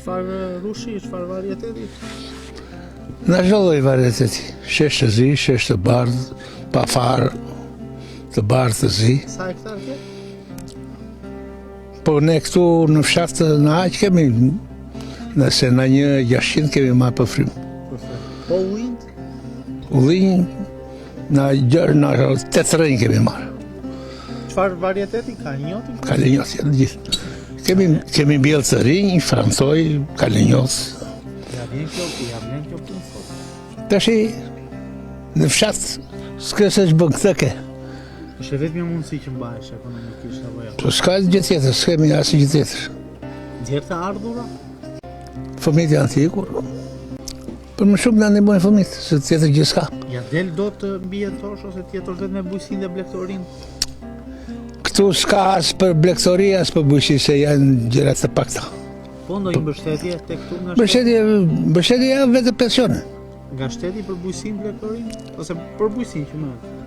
çfarë rushi, çfarë varieteti? Në çdo lloj varieteti. Shesh të zi, shesh të bardhë, pa farë, të bardhë të zi. Sa hektar ke? Po ne këtu në fshat në aq kemi, nëse në një 600 kemi marrë për frymë. Po ujnë? Ullinj në 8 rënj kemi marrë. Çfarë varieteti ka? Njoti? Kalenjos janë gjithë. Kemi mbjellë të rinj, francoj, kalenjos. Ja vjen kjo punë sot. Tashi në fshat s'këse që bën këtë ke. Është vetëm një mundësi që mbahesh ekonomikisht apo jo? Po s'ka gjë tjetër, s'kemi asnjë gjë tjetër. Djerë të ardhura? Fëmijët janë të ikur. Për më shumë na ndihmojnë fëmijët, se tjetër gjë s'ka. Ja del do të mbijetosh ose të jetosh vetëm me bujqësinë dhe blegtorinë? Këtu s'ka as për blegtori, as për bujqësi, se janë gjëra të pakta. Po ndonjë mbështetje tek këtu nga Mbështetje janë vetë pensione. nga shteti për bujqësinë blegtorinë ose për bujqësinë që merret?